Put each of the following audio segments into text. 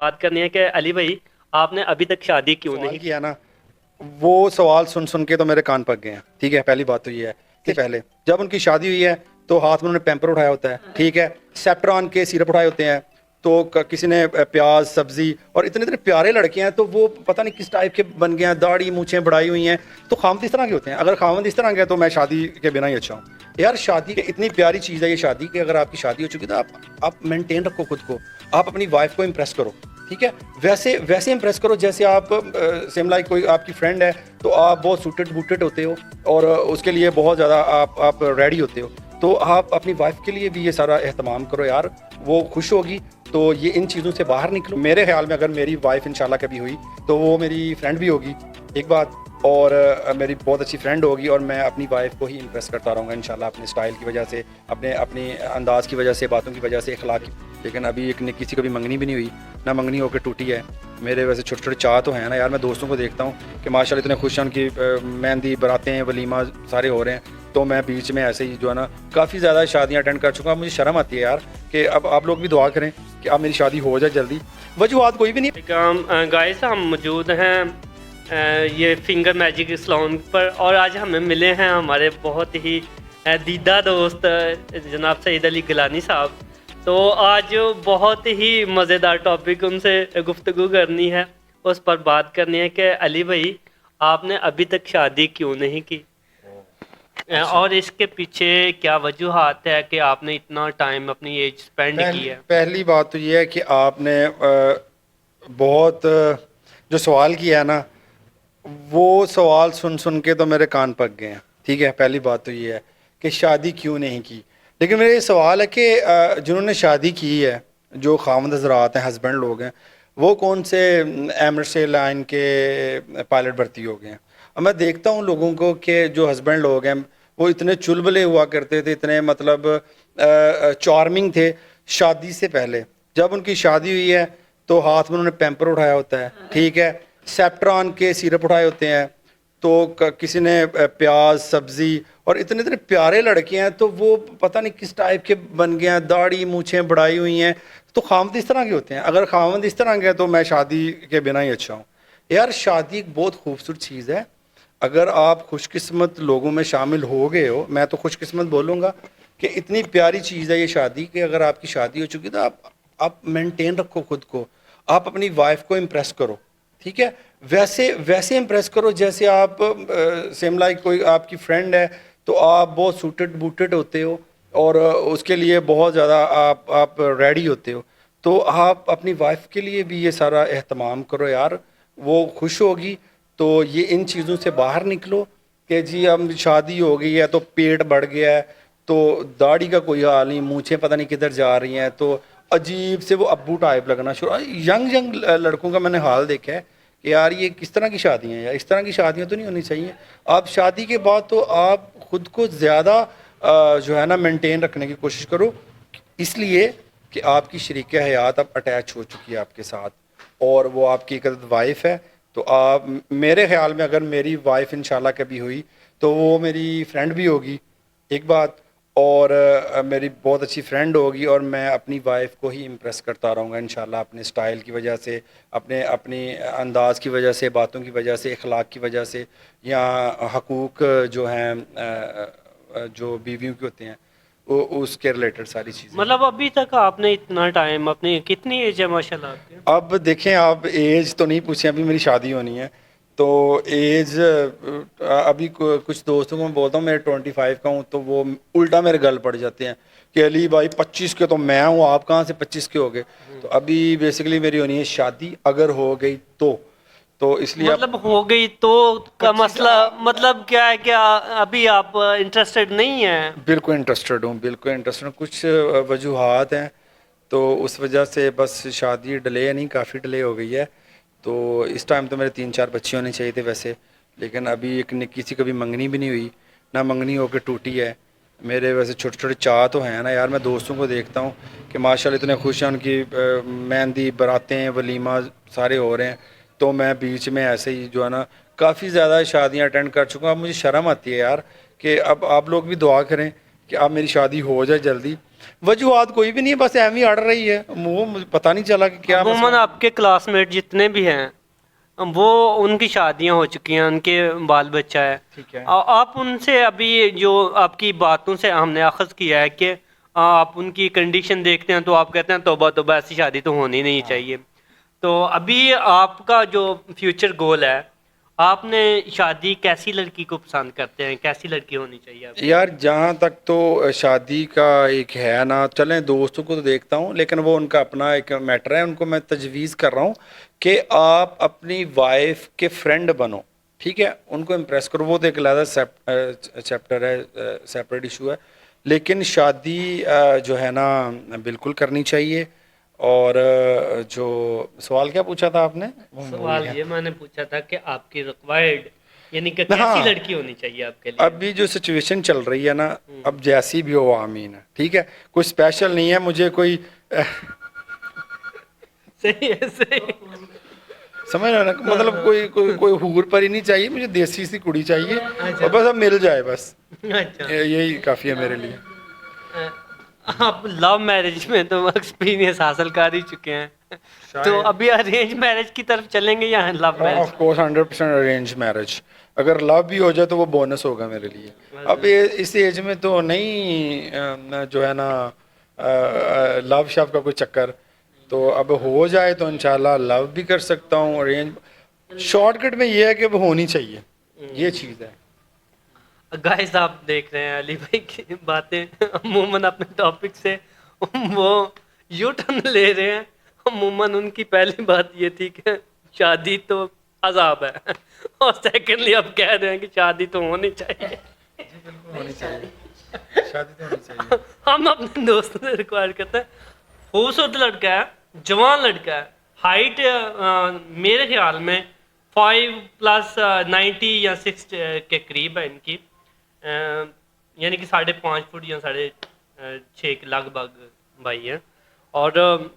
बात करनी है कि अली भाई आपने अभी तक शादी क्यों सवाल नहीं किया ना, वो सवाल सुन सुन के तो मेरे कान पक गए हैं। ठीक है, पहली बात तो ये है कि पहले जब उनकी शादी हुई है तो हाथ में उन्होंने पैम्पर उठाया होता है, ठीक है, सेप्ट्रॉन के सिरप उठाए होते हैं, तो किसी ने प्याज सब्जी, और इतने इतने प्यारे लड़के हैं तो वो पता नहीं किस टाइप के बन गए हैं, दाढ़ी मूछें बढ़ाई हुई हैं। तो खामद इस तरह के होते हैं। अगर खामद इस तरह के हैं तो मैं शादी के बिना ही अच्छा हूँ यार। शादी इतनी प्यारी चीज़ है ये शादी, कि अगर आपकी शादी हो चुकी तो आप मेंटेन रखो खुद को, आप अपनी वाइफ को इम्प्रेस करो, ठीक है, वैसे वैसे इम्प्रेस करो जैसे आप सेम लाइक कोई आपकी फ्रेंड है तो आप बहुत सूटेड बूटेड होते हो और उसके लिए बहुत ज़्यादा आप रेडी होते हो, तो आप अपनी वाइफ के लिए भी ये सारा एहतमाम करो यार, वो खुश होगी। तो ये इन चीज़ों से बाहर निकलो। मेरे ख्याल में अगर मेरी वाइफ इंशाल्लाह कभी हुई तो वो मेरी फ्रेंड भी होगी, एक बात, और मेरी बहुत अच्छी फ्रेंड होगी, और मैं अपनी वाइफ को ही इम्प्रेस करता रहूँगा इंशाल्लाह, अपने स्टाइल की वजह से, अपने अंदाज़ की वजह से, बातों की वजह से, अखलाक की। लेकिन अभी किसी को भी मंगनी भी नहीं हुई, ना मंगनी होकर टूटी है। मेरे वैसे छोटे छोटे चाह तो हैं ना यार, मैं दोस्तों को देखता हूँ कि माशाल्लाह इतने खुश हैं, उनकी मेहंदी बरातें वलीमा सारे हो रहे हैं, तो मैं बीच में ऐसे ही जो है ना काफ़ी ज़्यादा शादियाँ अटेंड कर चुका हूँ। मुझे शर्म आती है यार कि अब आप लोग भी दुआ करें कि अब मेरी शादी हो जाए जल्दी। वजूहत कोई भी नहीं। गाइस हम मौजूद हैं ये फिंगर मैजिक सैलून पर, और आज हमें मिले हैं हमारे बहुत ही दीदा दोस्त जनाब सईद अली गिलानी साहब। तो आज बहुत ही मज़ेदार टॉपिक उनसे गुफ्तगू करनी है, उस पर बात करनी है कि अली भाई आपने अभी तक शादी क्यों नहीं की, और इसके पीछे क्या वजूहात है कि आपने इतना टाइम अपनी एज स्पेंड की है। पहली बात तो ये है कि आपने बहुत जो सवाल किया है ना, वो सवाल सुन सुन के तो मेरे कान पक गए हैं। ठीक है, पहली बात तो ये है कि शादी क्यों नहीं की। लेकिन मेरा ये सवाल है कि जिन्होंने शादी की है, जो खामद हज़रात हैं, हस्बैंड लोग हैं, वो कौन से एमरेट्स एयरलाइन के पायलट भर्ती हो गए हैं। अब मैं देखता हूँ लोगों को कि जो हस्बैंड लोग हैं वो इतने चुलबुले हुआ करते थे, इतने मतलब चार्मिंग थे शादी से पहले। जब उनकी शादी हुई है तो हाथ में उन्होंने पैम्पर उठाया होता है, ठीक है, सेप्ट्रॉन के सिरप उठाए होते हैं, तो किसी ने प्याज सब्जी, और इतने इतने प्यारे लड़के हैं तो वो पता नहीं किस टाइप के बन गए हैं, दाढ़ी मूछें बढ़ाई हुई हैं। तो खामद इस तरह के होते हैं। अगर खामद इस तरह के हैं तो मैं शादी के बिना ही अच्छा हूँ यार। शादी एक बहुत खूबसूरत चीज़ है। अगर आप खुशकिस्मत लोगों में शामिल हो गए हो, मैं तो खुशकिस्मत बोलूँगा कि इतनी प्यारी चीज़ है ये शादी, कि अगर आपकी शादी हो चुकी तो आप मेंटेन रखो खुद को, आप अपनी वाइफ को इम्प्रेस करो, ठीक है, वैसे वैसे इम्प्रेस करो जैसे आप सेम लाइक कोई आपकी फ्रेंड है तो आप बहुत सूटेड बूटेड होते हो और उसके लिए बहुत ज़्यादा आप रेडी होते हो, तो आप अपनी वाइफ के लिए भी ये सारा एहतमाम करो यार, वो खुश होगी। तो ये इन चीज़ों से बाहर निकलो कि जी अब शादी हो गई है तो पेट बढ़ गया है, तो दाढ़ी का कोई हाल नहीं, मूछें पता नहीं किधर जा रही हैं, तो अजीब से वो अब्बू टाइप लगना शुरू। यंग यंग लड़कों का मैंने हाल देखा है कि यार ये किस तरह की शादियाँ हैं यार, इस तरह की शादियाँ तो नहीं होनी चाहिए। आप शादी के बाद तो आप खुद को ज़्यादा जो है ना मेंटेन रखने की कोशिश करो, इसलिए कि आपकी शरीक हयात अब अटैच हो चुकी है आपके साथ, और वो आपकी एक वाइफ है। तो आप, मेरे ख्याल में अगर मेरी वाइफ इंशाल्लाह कभी हुई तो वो मेरी फ्रेंड भी होगी, एक बात, और मेरी बहुत अच्छी फ्रेंड होगी, और मैं अपनी वाइफ को ही इम्प्रेस करता रहूँगा इंशाल्लाह, अपने स्टाइल की वजह से, अपनी अंदाज़ की वजह से, बातों की वजह से, अखलाक की वजह से, या हकूक़ जो हैं जो बीवियों के होते हैं वो उसके रिलेटेड सारी चीज़ें। मतलब अभी तक आपने इतना टाइम, अपनी कितनी एज है माशाल्लाह आपकी? अब देखें, आप एज तो नहीं पूछें, अभी मेरी शादी होनी है तो एज अभी कुछ दोस्तों को मैं बोलता हूँ मैं 25 का हूँ तो वो उल्टा मेरे गल पड़ जाते हैं कि अली भाई 25 के तो मैं हूँ, आप कहाँ से 25 के हो गए। तो अभी बेसिकली मेरी होनी है शादी, अगर हो गई तो इसलिए मतलब हो गई तो का मसला मतलब क्या है, क्या अभी आप इंटरेस्टेड नहीं है? बिल्कुल इंटरेस्टेड हूँ, बिल्कुल इंटरेस्टेड हूँ। कुछ वजूहात हैं तो उस वजह से बस शादी डिले नहीं, काफ़ी डिले हो गई है। तो इस टाइम तो मेरे 3-4 बच्चे होने चाहिए थे वैसे, लेकिन अभी किसी को भी मंगनी भी नहीं हुई, ना मंगनी होकर टूटी है। मेरे वैसे छोटे छोटे चाह तो हैं ना यार, मैं दोस्तों को देखता हूँ कि माशाल्लाह इतने खुश हैं, उनकी मेहंदी बरातें वलीमा सारे हो रहे हैं, तो मैं बीच में ऐसे ही जो है ना काफ़ी ज़्यादा शादियाँ अटेंड कर चुका हूँ। मुझे शर्म आती है यार कि अब आप लोग भी दुआ करें कि अब मेरी शादी हो जाए जल्दी। وجوہات کوئی بھی نہیں ہے, بس ایم ہی اڑ رہی ہے, وہ مجھے پتہ نہیں چلا کہ کیا عموماً آپ کے کلاس میٹ جتنے بھی ہیں وہ ان کی شادیاں ہو چکی ہیں, ان کے بال بچہ ہے. ٹھیک ہے. آپ ان سے ابھی جو آپ کی باتوں سے ہم نے اخذ کیا ہے کہ آپ ان کی کنڈیشن دیکھتے ہیں تو آپ کہتے ہیں توبہ توبہ, ایسی شادی تو ہونی نہیں چاہیے. تو ابھی آپ کا جو فیوچر گول ہے, آپ نے شادی کیسی لڑکی کو پسند کرتے ہیں, کیسی لڑکی ہونی چاہیے آپ؟ یار جہاں تک تو شادی کا ایک ہے نا, چلیں دوستوں کو تو دیکھتا ہوں لیکن وہ ان کا اپنا ایک میٹر ہے, ان کو میں تجویز کر رہا ہوں کہ آپ اپنی وائف کے فرینڈ بنو, ٹھیک ہے, ان کو امپریس کرو. وہ تو ایک علیحدہ چیپٹر ہے, سیپریٹ ایشو ہے, لیکن شادی جو ہے نا بالکل کرنی چاہیے. اور جو سوال کیا پوچھا تھا آپ نے؟ سوال یہ میں نے پوچھا تھا کہ آپ کی ریکوائرڈ یعنی کہ کیسی ہاں, لڑکی ہونی چاہیے آپ کے لیے؟ ابھی جو سچویشن چل رہی ہے نا, اب جیسی بھی ہو آمین ہے, ٹھیک ہے, کوئی اسپیشل نہیں ہے مجھے, کوئی صحیح ہے, صحیح. سمجھ رہے نا, مطلب کوئی حور پر ہی نہیں چاہیے مجھے, دیسی سی کڑی چاہیے, اور بس اب مل جائے, بس اچھا, یہی کافی ہے میرے لیے. آپ لو میرج میں تو ایکسپیرینس حاصل کر ہی چکے ہیں, تو ابھی ارینج میرج کی طرف چلیں گے یا love marriage? Of course 100% arrange marriage. اگر لو بھی ہو جائے تو وہ بونس ہوگا میرے لیے. اب اس ایج میں تو نہیں جو ہے نا لو شو کا کوئی چکر, تو اب ہو جائے تو انشاءاللہ لو بھی کر سکتا ہوں. ارینج شارٹ کٹ میں یہ ہے کہ وہ ہونی چاہیے, یہ چیز ہے. گائز آپ دیکھ رہے ہیں علی بھائی کی باتیں عموماً اپنے ٹاپک سے وہ یو ٹرن لے رہے ہیں. عموماً ان کی پہلی بات یہ تھی کہ شادی تو عذاب ہے, اور سیکنڈلی اب کہہ رہے ہیں کہ شادی تو ہونی چاہیے. ہونی چاہیے, شادی تو ہونی چاہیے. ہم اپنے دوستوں سے ریکوائر کرتے ہیں, خوبصورت لڑکا ہے, جوان لڑکا ہے, ہائٹ میرے خیال میں 5+90 یا 6 کے قریب ہے ان کی, یعنی کہ 5.5 فٹ یا 6.5 کے لگ بھگ بھائی ہیں, اور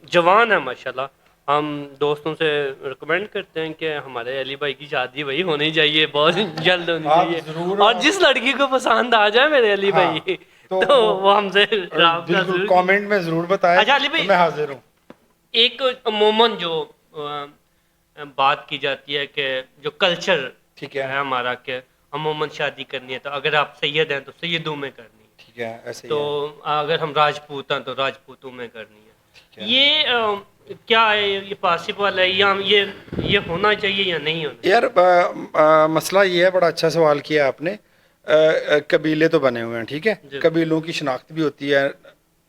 جوان ہے ماشاءاللہ. ہم دوستوں سے ریکمینڈ کرتے ہیں کہ ہمارے علی بھائی کی شادی وہی ہونی چاہیے, بہت جلد ہونی چاہیے, اور جس لڑکی کو پسند آ جائے میرے علی بھائی تو وہ ہم سے رابطہ بالکل ضرور کامنٹ میں ضرور بتائیں. اچھا علی بھائی, میں حاضر ہوں. ایک عموماً جو بات کی جاتی ہے کہ جو کلچر ٹھیک ہے, ہمارا کہ عموماً شادی کرنی ہے تو اگر آپ سید ہیں تو سیدوں میں کرنی ہے, ٹھیک ہے, ایسے ہی تو ہے. اگر ہم راجپوت ہیں تو راجپوتوں میں کرنی ہے. ٹھیک ہے. یہ کیا ہے, یہ پاسبل ہے یا یہ ہونا چاہیے یا نہیں ہونا یار چاہیے؟ مسئلہ یہ ہے, بڑا اچھا سوال کیا آپ نے. قبیلے تو بنے ہوئے ہیں, ٹھیک ہے, جی. قبیلوں کی شناخت بھی ہوتی ہے,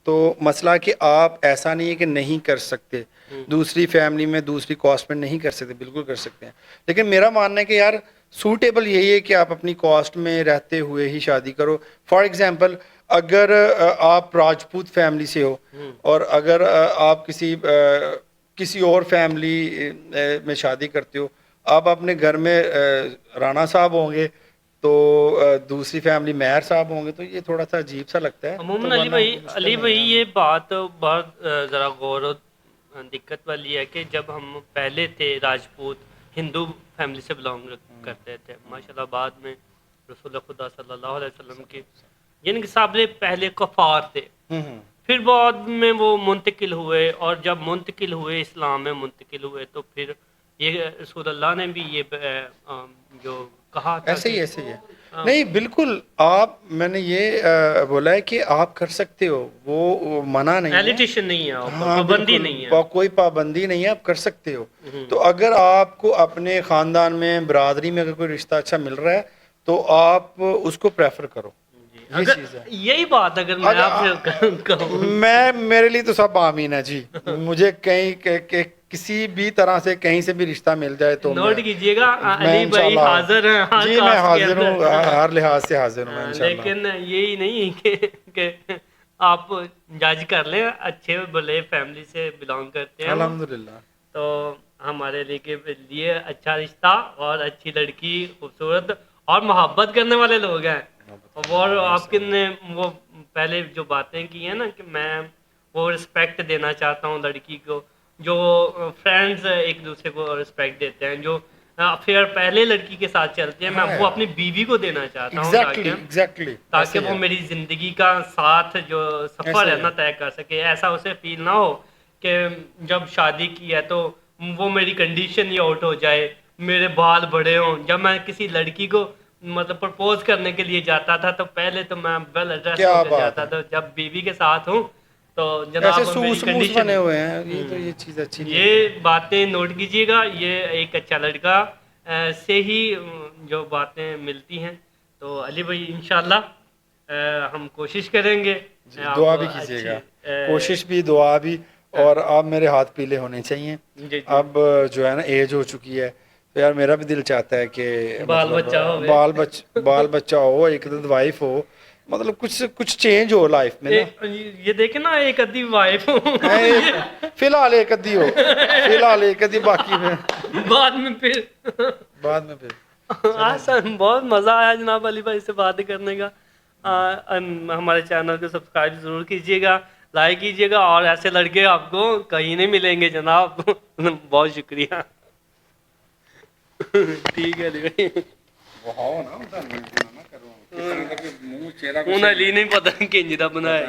تو مسئلہ کہ آپ ایسا نہیں ہے کہ نہیں کر سکتے, دوسری فیملی میں دوسری کاسٹ میں نہیں کر سکتے, بالکل کر سکتے ہیں. لیکن میرا ماننا ہے کہ یار سوٹیبل یہی ہے کہ آپ اپنی کاسٹ میں رہتے ہوئے ہی شادی کرو. فار ایگزامپل اگر آپ راجپوت فیملی سے ہو اور اگر آپ کسی اور فیملی میں شادی کرتے ہو, آپ اپنے گھر میں رانا صاحب ہوں گے تو دوسری فیملی مہر صاحب ہوں گے, تو یہ تھوڑا سا عجیب سا لگتا ہے. عموماً علی بھائی یہ بات بہت ذرا غور و دقت والی ہے کہ جب ہم پہلے تھے راجپوت ہندو فیملی سے بلانگ کرتے تھے, ماشاءاللہ بعد میں رسول خدا صلی اللہ علیہ وسلم کے یعنی کہ سب سے پہلے کفار تھے, پھر بعد میں وہ منتقل ہوئے, اور جب منتقل ہوئے اسلام میں منتقل ہوئے تو پھر یہ رسول اللہ نے بھی یہ جو کہا تھا ایسے کہ ہی ہے. نہیں بالکل, آپ میں نے یہ بولا ہے کہ آپ کر سکتے ہو, وہ منع نہیں ہے, ایلیٹیشن نہیں ہے, ہاں پابندی بالکل, نہیں ہے, کوئی پابندی نہیں ہے, آپ کر سکتے ہو. تو اگر آپ کو اپنے خاندان میں برادری میں اگر کوئی رشتہ اچھا مل رہا ہے تو آپ اس کو پریفر کرو, یہ اگر چیز ہے. یہی بات اگر میں آپ سے کہوں, میرے لیے تو سب آمین ہے جی, مجھے کہیں کسی بھی طرح سے کہیں سے بھی رشتہ مل جائے تو نوٹ کیجئے گا میں علی بھائی انشاءاللہ, حاضر ہیں ہر جی میں کاسٹ کے حاضر ہوں, اندر, ہر لحاظ سے حاضر ہوں میں انشاءاللہ. لیکن یہی نہیں کہ آپ جج کر لیں, اچھے بھلے فیملی سے بلانگ کرتے ہیں وہ, الحمدللہ. تو ہمارے لیے اچھا رشتہ اور اچھی لڑکی خوبصورت اور محبت کرنے والے لوگ ہیں. اور آپ نے وہ پہلے جو باتیں کی ہیں نا کہ میں وہ رسپیکٹ دینا چاہتا ہوں لڑکی کو, جو فرینڈز ایک دوسرے کو رسپیکٹ دیتے ہیں, جو अफेयर पहले लड़की के साथ चलते हैं, मैं वो अपनी बीवी को देना चाहता हूँ एग्जैक्टली एग्जैक्टली ताकि वो मेरी जिंदगी का साथ जो सफर है ना तय कर सके। ऐसा उसे फील ना हो कि जब शादी की है तो वो मेरी कंडीशन ही आउट हो जाए, मेरे बाल बड़े हों। जब मैं किसी लड़की को मतलब प्रपोज करने के लिए जाता था तो पहले तो मैं वेल ड्रेस क्या होकर बात जाता है। था, जब बीवी के साथ हूँ तो ऐसे जनाब मेरी सूस मूस कंडीशन बने हुए हैं, ये तो ये चीज़ अच्छी नहीं है। ये बातें नोट कीजिएगा। ये एक अच्छा लड़का से ही जो बातें मिलती हैं। तो अली भाई इंशाल्लाह हम कोशिश करेंगे। जी, आप दुआ भी अच्छी, कीजिएगा, कोशिश भी दुआ भी। और आप मेरे हाथ पीले होने चाहिए। जी जी अब जो है ना एज हो चुकी है, तो यार मेरा भी दिल चाहता है कि बाल मतलब बच्चा हो बाल बच्चा हो, एक वाइफ हो, मतलब कुछ कुछ चेंज हो लाइफ में ना। ये देखे ना एक अद्धी वाइफ फिलहाल एक अद्धी हो, फिलहाल एक अद्धी, बाकी में बाद में फिर बाद में फिर। आसान। बहुत मज़ा आया जनाब अली भाई से बातें करने का। हमारे चैनल को सब्सक्राइब ज़रूर कीजिएगा, लाइक कीजिएगा, और ऐसे लड़के आपको कहीं नहीं मिलेंगे जनाब। बहुत शुक्रिया। ठीक है अली भाई। ना हूँ अली नहीं पता किंज दा बनाया।